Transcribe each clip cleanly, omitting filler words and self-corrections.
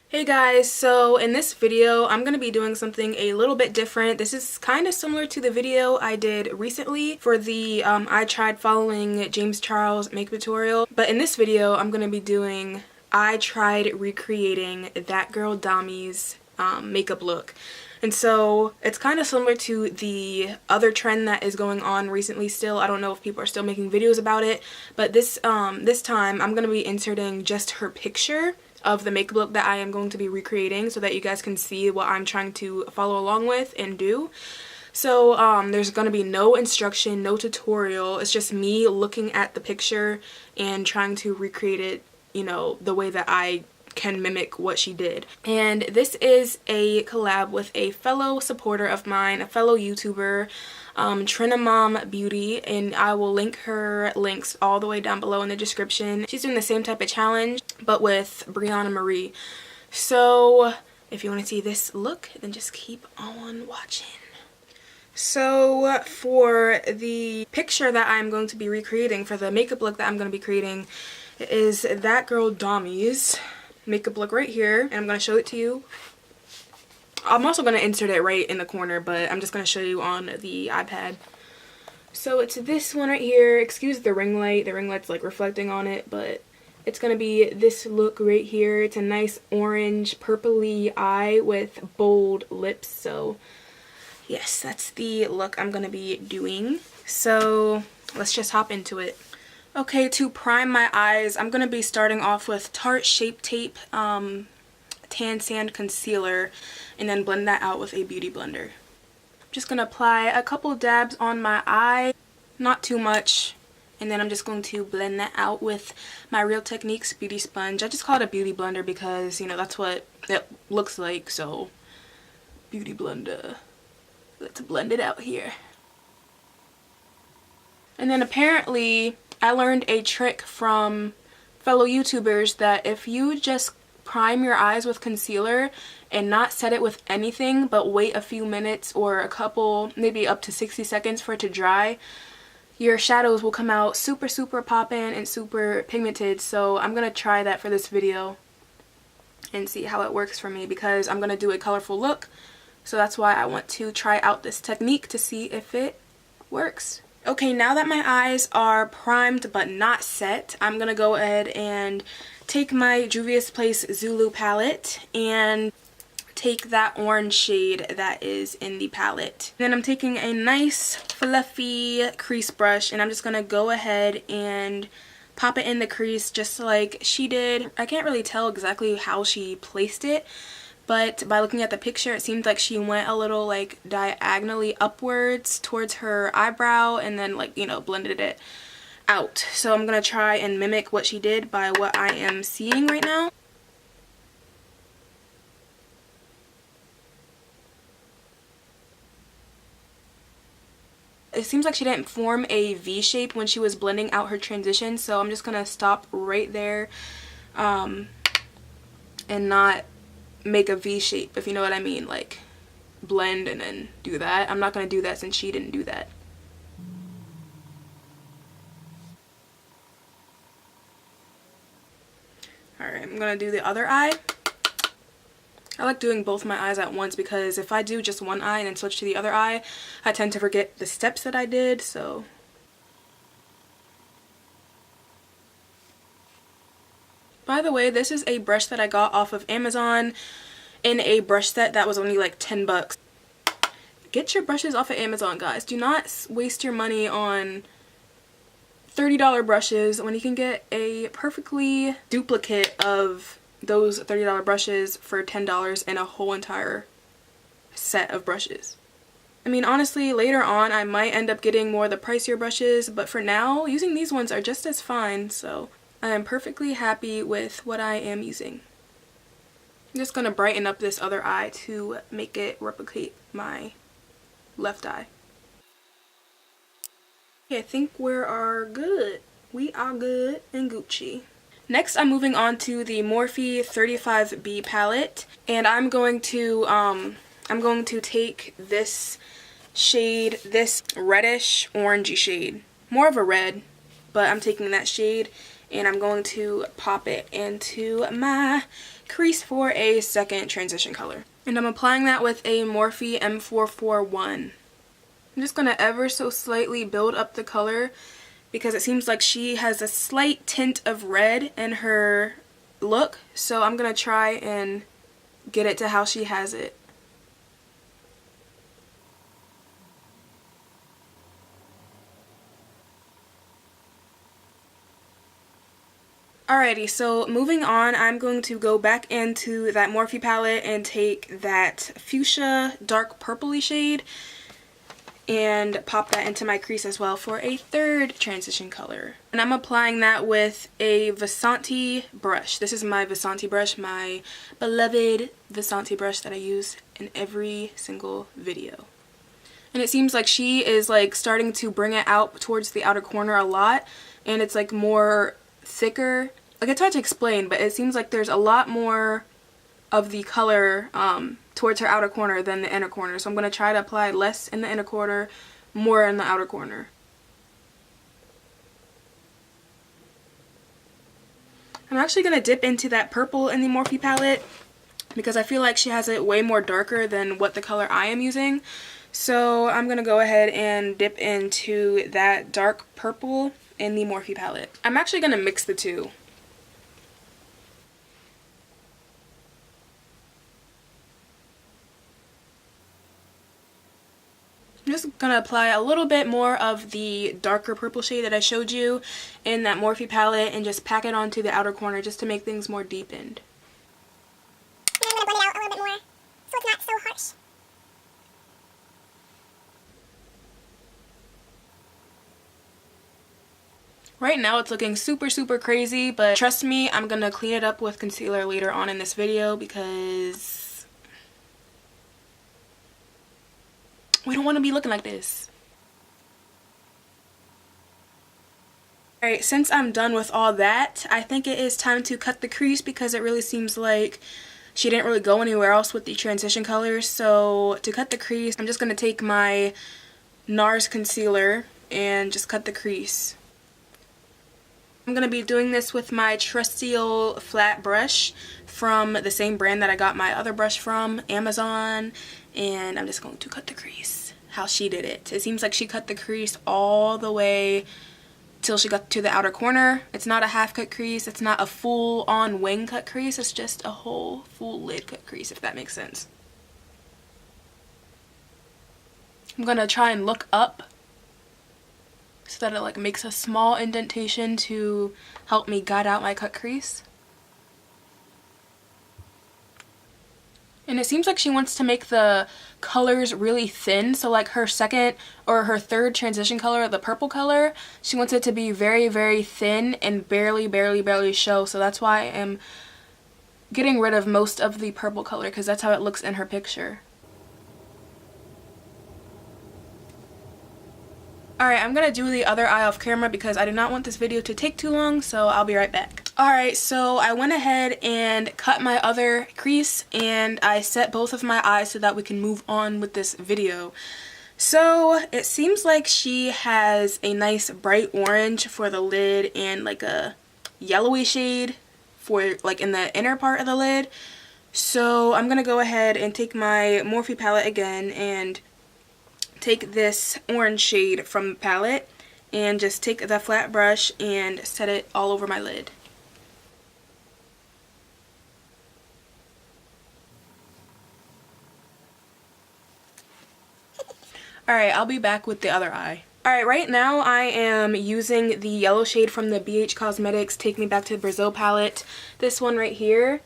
Hey guys, so in this video I'm going to be doing something a little bit different. This is kind of similar to the video I did recently for the I tried following James Charles makeup tutorial, but in this video I'm going to be doing I tried recreating Thatgirldami's makeup look. And so it's kind of similar to the other trend that is going on recently still. I don't know if people are still making videos about it, but this time I'm going to be inserting just her picture of the makeup look that I am going to be recreating so that you guys can see what I'm trying to follow along with and do. So there's going to be no instruction, no tutorial. It's just me looking at the picture and trying to recreate it, you know, the way that I can mimic what she did. And this is a collab with a fellow supporter of mine, a fellow YouTuber, Trinamom Beauty, and I will link her links all the way down below in the description. She's doing the same type of challenge but with Brianna Marie. So if you want to see this look, then just keep on watching. So for the picture that I'm going to be recreating, for the makeup look that I'm going to be creating, is Thatgirldami's makeup look right here, and I'm going to show it to you. I'm also going to insert it right in the corner, but I'm just going to show you on the iPad. So it's this one right here. Excuse the ring light. The ring light's like reflecting on it, but it's going to be this look right here. It's a nice orange purpley eye with bold lips. So yes, that's the look I'm going to be doing. So let's just hop into it. Okay, to prime my eyes, I'm going to be starting off with Tarte Shape Tape Tan Sand Concealer and then blend that out with a beauty blender. I'm just going to apply a couple dabs on my eye, not too much, and then I'm just going to blend that out with my Real Techniques beauty sponge. I just call it a beauty blender because, you know, that's what it looks like, so beauty blender. Let's blend it out here. And then apparently I learned a trick from fellow YouTubers that if you just prime your eyes with concealer and not set it with anything but wait a few minutes or a couple, maybe up to 60 seconds for it to dry, your shadows will come out super poppin' and super pigmented. So I'm gonna try that for this video and see how it works for me because I'm gonna do a colorful look. So that's why I want to try out this technique to see if it works. Okay, now that my eyes are primed but not set, I'm gonna go ahead and take my Juvias Place Zulu palette and take that orange shade that is in the palette. Then I'm taking a nice fluffy crease brush and I'm just gonna go ahead and pop it in the crease just like she did. I can't really tell exactly how she placed it, but by looking at the picture it seemed like she went a little like diagonally upwards towards her eyebrow and then, like, you know, blended it out. So I'm gonna try and mimic what she did by what I am seeing right now. It seems like she didn't form a V shape when she was blending out her transition, so I'm just gonna stop right there and not make a V shape, if you know what I mean, like blend and then do that. I'm not gonna do that since she didn't do that. Alright, I'm gonna do the other eye. I like doing both my eyes at once because if I do just one eye and then switch to the other eye, I tend to forget the steps that I did, so. By the way, this is a brush that I got off of Amazon in a brush set that was only like 10 bucks. Get your brushes off of Amazon, guys. Do not waste your money on $30 brushes when you can get a perfectly duplicate of those $30 brushes for $10 and a whole entire set of brushes. I mean, honestly, later on I might end up getting more of the pricier brushes, but for now, using these ones are just as fine, so I am perfectly happy with what I am using. I'm just going to brighten up this other eye to make it replicate my left eye. Okay, I think we are good. We are good and Gucci. Next, I'm moving on to the Morphe 35B palette, and I'm going to take this shade, this reddish orangey shade, more of a red, but I'm taking that shade and I'm going to pop it into my crease for a second transition color. And I'm applying that with a Morphe M441. I'm just going to ever so slightly build up the color because it seems like she has a slight tint of red in her look. So I'm going to try and get it to how she has it. Alrighty, so moving on, I'm going to go back into that Morphe palette and take that fuchsia dark purpley shade and pop that into my crease as well for a third transition color. And I'm applying that with a Vasanti brush. This is my Vasanti brush, my beloved Vasanti brush that I use in every single video. And it seems like she is like starting to bring it out towards the outer corner a lot, and it's like more thicker. Like, it's hard to explain, but it seems like there's a lot more of the color towards her outer corner than the inner corner. So I'm going to try to apply less in the inner corner, more in the outer corner. I'm actually going to dip into that purple in the Morphe palette because I feel like she has it way more darker than what the color I am using. So I'm going to go ahead and dip into that dark purple in the Morphe palette. I'm actually going to mix the two. I'm just going to apply a little bit more of the darker purple shade that I showed you in that Morphe palette and just pack it onto the outer corner just to make things more deepened. And I'm going to blend it out a little bit more so it's not so harsh. Right now it's looking super crazy, but trust me, I'm going to clean it up with concealer later on in this video because we don't want to be looking like this. Alright, since I'm done with all that, I think it is time to cut the crease because it really seems like she didn't really go anywhere else with the transition colors. So to cut the crease, I'm just going to take my NARS concealer and just cut the crease. I'm going to be doing this with my trusty old flat brush from the same brand that I got my other brush from, Amazon, and I'm just going to cut the crease how she did it. It seems like she cut the crease all the way till she got to the outer corner. It's not a half cut crease, it's not a full on wing cut crease, it's just a whole full lid cut crease, if that makes sense. I'm going to try and look up so that it like makes a small indentation to help me guide out my cut crease. And it seems like she wants to make the colors really thin, so like her second or her third transition color, the purple color, she wants it to be very thin and barely show. So that's why I am getting rid of most of the purple color because that's how it looks in her picture. Alright, I'm going to do the other eye off camera because I do not want this video to take too long, so I'll be right back. Alright, so I went ahead and cut my other crease and I set both of my eyes so that we can move on with this video. So it seems like she has a nice bright orange for the lid and like a yellowy shade for like in the inner part of the lid. So I'm going to go ahead and take my Morphe palette again and take this orange shade from the palette and just take the flat brush and set it all over my lid. Alright, I'll be back with the other eye. Alright, right now I am using the yellow shade from the BhCosmetics Take Me Back to Brazil palette. This one right here.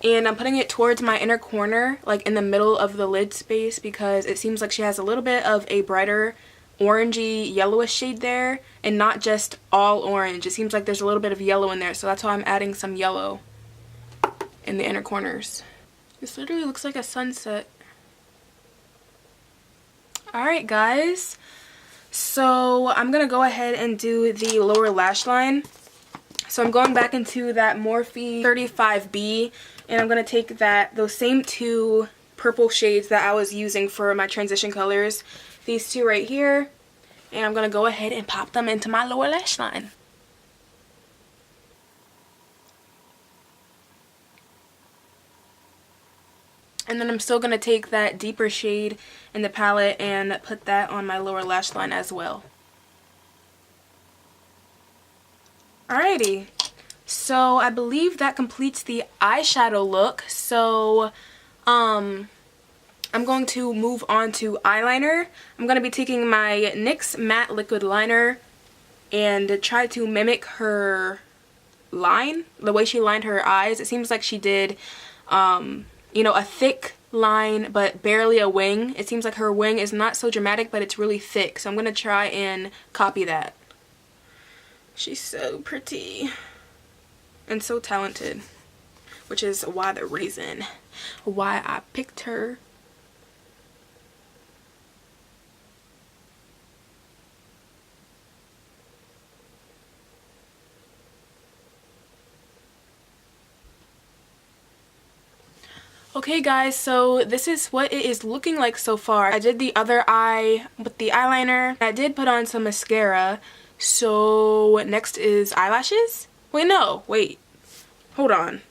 And I'm putting it towards my inner corner, like in the middle of the lid space, because it seems like she has a little bit of a brighter orangey yellowish shade there, and not just all orange. It seems like there's a little bit of yellow in there, so that's why I'm adding some yellow in the inner corners. This literally looks like a sunset. Alright guys, so I'm going to go ahead and do the lower lash line. So I'm going back into that Morphe 35B, and I'm going to take those same two purple shades that I was using for my transition colors, these two right here, and I'm going to go ahead and pop them into my lower lash line. And then I'm still going to take that deeper shade in the palette and put that on my lower lash line as well. Alrighty, so I believe that completes the eyeshadow look. So I'm going to move on to eyeliner. I'm going to be taking my NYX matte liquid liner and try to mimic her line, the way she lined her eyes. It seems like she did, you know, a thick line but barely a wing. It seems like her wing is not so dramatic, but it's really thick. So I'm going to try and copy that. She's so pretty and so talented, which is why the reason why I picked her. Okay guys, so this is what it is looking like so far. I did the other eye with the eyeliner. I did put on some mascara. So next is eyelashes. Wait, hold on,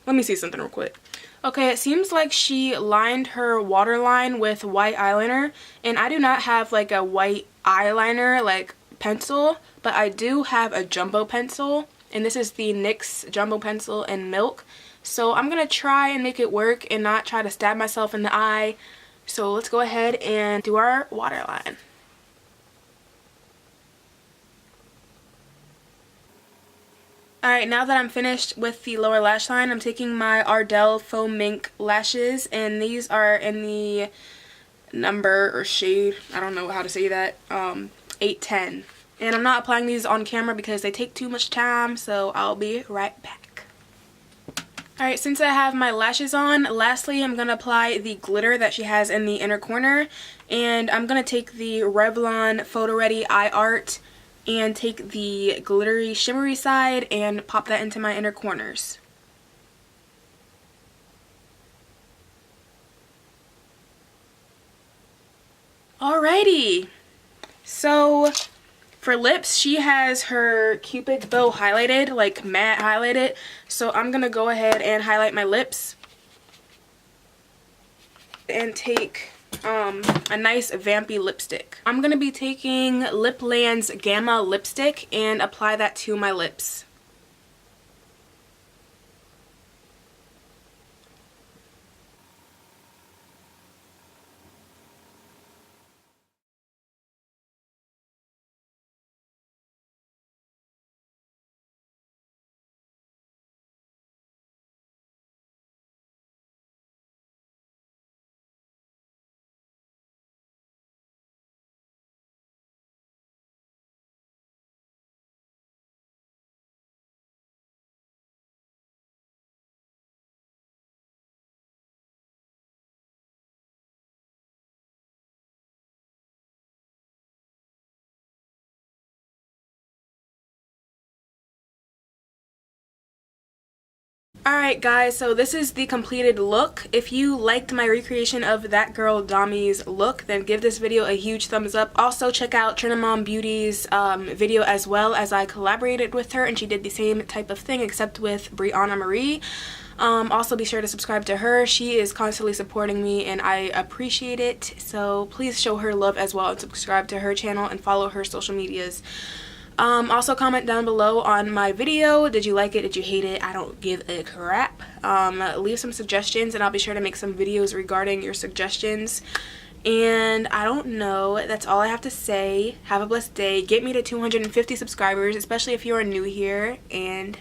let me see something real quick. Okay, it seems like she lined her waterline with white eyeliner, and I do not have like a white eyeliner like pencil, but I do have a jumbo pencil, and this is the NYX jumbo pencil in milk. So I'm gonna try and make it work and not try to stab myself in the eye. So let's go ahead and do our waterline. Alright, now that I'm finished with the lower lash line, I'm taking my Ardell Faux Mink lashes, and these are in the number or shade, I don't know how to say that, 810. And I'm not applying these on camera because they take too much time, so I'll be right back. Alright, since I have my lashes on, lastly I'm going to apply the glitter that she has in the inner corner, and I'm going to take the Revlon Photo Ready Eye Art and take the glittery shimmery side and pop that into my inner corners. Alrighty, so for lips she has her cupid's bow highlighted, like matte highlighted, so I'm gonna go ahead and highlight my lips and take a nice vampy lipstick. I'm going to be taking Lipland's Gamma lipstick and apply that to my lips. Alright guys, so this is the completed look. If you liked my recreation of Thatgirldami's look, then give this video a huge thumbs up. Also check out Trinamon Beauty's video as well, as I collaborated with her and she did the same type of thing except with Brianna Marie. Also be sure to subscribe to her. She is constantly supporting me and I appreciate it. So please show her love as well and subscribe to her channel and follow her social medias. Also comment down below on my video. Did you like it? Did you hate it? I don't give a crap. Leave some suggestions and I'll be sure to make some videos regarding your suggestions. And I don't know, that's all I have to say. Have a blessed day. Get me to 250 subscribers, especially if you are new here, and